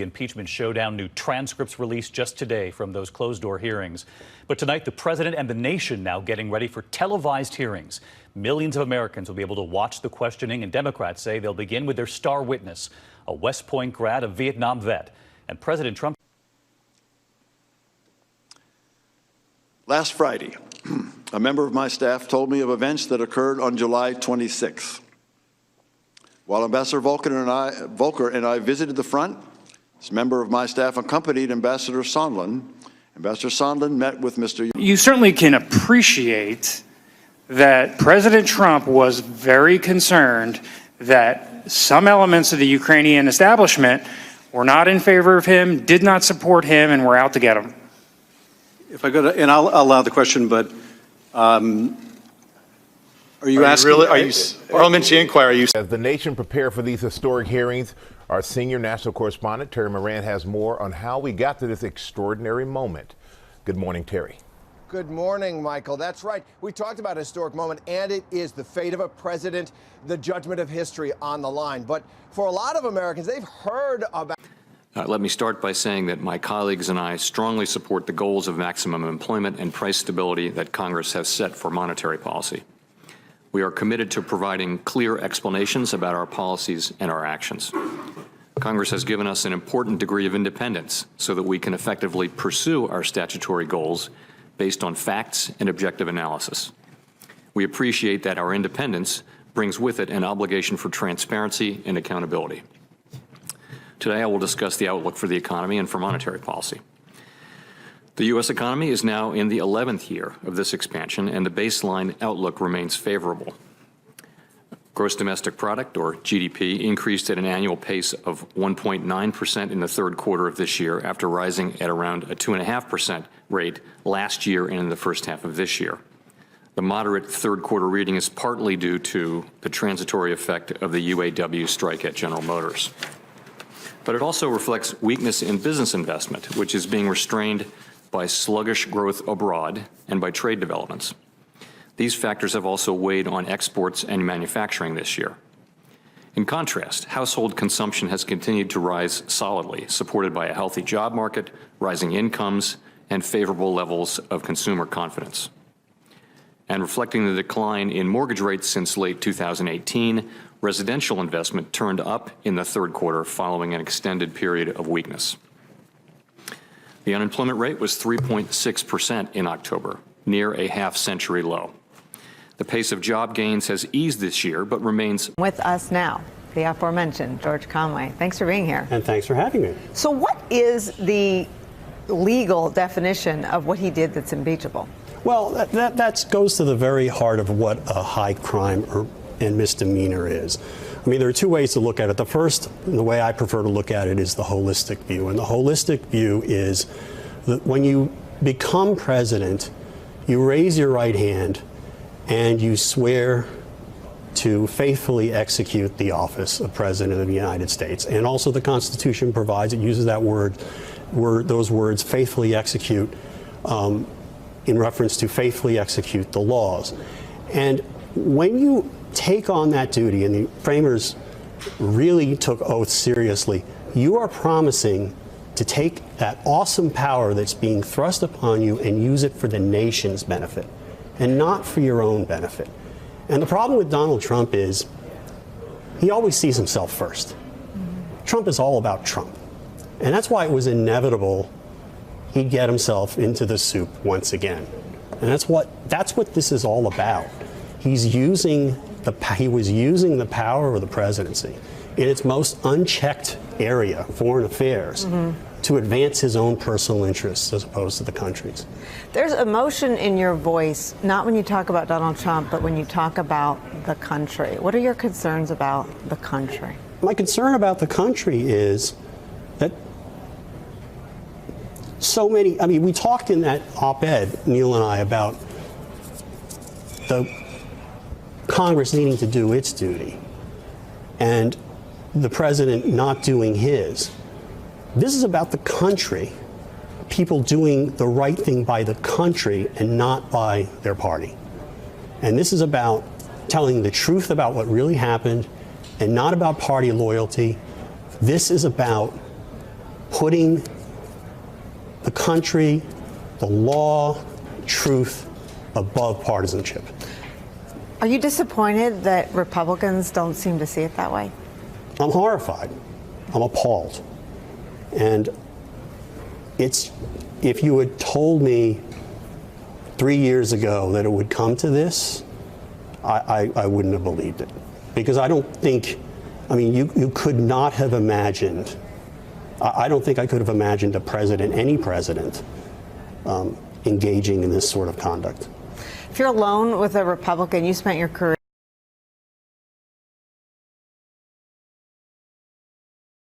The impeachment showdown, new transcripts released just today from those closed-door hearings. But tonight, the president and the nation now getting ready for televised hearings. Millions of Americans will be able to watch the questioning, and Democrats say they'll begin with their star witness, a West Point grad, a Vietnam vet. And President Trump. Last Friday, a member of my staff told me of events that occurred on July 26th. While Ambassador Volker and I visited the front, this member of my staff accompanied Ambassador Sondland. Ambassador Sondland met with Mr. You certainly can appreciate that President Trump was very concerned that some elements of the Ukrainian establishment were not in favor of him, did not support him, and were out to get him. If I go to, and I'll allow the question, but are you asking? Really, are you parliamentary inquiry? As the nation prepare for these historic hearings, our senior national correspondent, Terry Moran, has more on how we got to this extraordinary moment. Good morning, Terry. Good morning, Michael. That's right. We talked about a historic moment, and it is the fate of a president, the judgment of history on the line. But for a lot of Americans, they've heard about... Let me start by saying that my colleagues and I strongly support the goals of maximum employment and price stability that Congress has set for monetary policy. We are committed to providing clear explanations about our policies and our actions. Congress has given us an important degree of independence so that we can effectively pursue our statutory goals based on facts and objective analysis. We appreciate that our independence brings with it an obligation for transparency and accountability. Today, I will discuss the outlook for the economy and for monetary policy. The U.S. economy is now in the 11th year of this expansion, and the baseline outlook remains favorable. Gross domestic product, or GDP, increased at an annual pace of 1.9% in the third quarter of this year, after rising at around a 2.5% rate last year and in the first half of this year. The moderate third quarter reading is partly due to the transitory effect of the UAW strike at General Motors. But it also reflects weakness in business investment, which is being restrained by sluggish growth abroad and by trade developments. These factors have also weighed on exports and manufacturing this year. In contrast, household consumption has continued to rise solidly, supported by a healthy job market, rising incomes, and favorable levels of consumer confidence. And reflecting the decline in mortgage rates since late 2018, residential investment turned up in the third quarter following an extended period of weakness. The unemployment rate was 3.6% in October, near a half-century low. The pace of job gains has eased this year, but remains... With us now, the aforementioned George Conway. Thanks for being here. And thanks for having me. So what is the legal definition of what he did that's impeachable? Well, that goes to the very heart of what a high crime and misdemeanor is. I mean, there are two ways to look at it. The first, and the way I prefer to look at it, is the holistic view. And the holistic view is that when you become president, you raise your right hand and you swear to faithfully execute the office of President of the United States. And also the Constitution provides, it uses that those words, faithfully execute, in reference to faithfully execute the laws. And when you take on that duty, and the framers really took oaths seriously, you are promising to take that awesome power that's being thrust upon you and use it for the nation's benefit and not for your own benefit. And the problem with Donald Trump is he always sees himself first. Trump is all about Trump. And that's why it was inevitable he'd get himself into the soup once again. And that's what this is all about. He was using the power of the presidency in its most unchecked area, foreign affairs, to advance his own personal interests as opposed to the country's. There's emotion in your voice, not when you talk about Donald Trump, but when you talk about the country. What are your concerns about the country? My concern about the country is that so many, I mean, we talked in that op-ed, Neil and I, about the Congress needing to do its duty and the president not doing his. This is about the country, people doing the right thing by the country and not by their party. And this is about telling the truth about what really happened and not about party loyalty. This is about putting the country, the law, truth above partisanship. Are you disappointed that Republicans don't seem to see it that way? I'm horrified. I'm appalled. And if you had told me 3 years ago that it would come to this, I wouldn't have believed it. Because I don't think, I mean, you could not have imagined, I don't think I could have imagined a president, any president, engaging in this sort of conduct. If you're alone with a Republican, you spent your career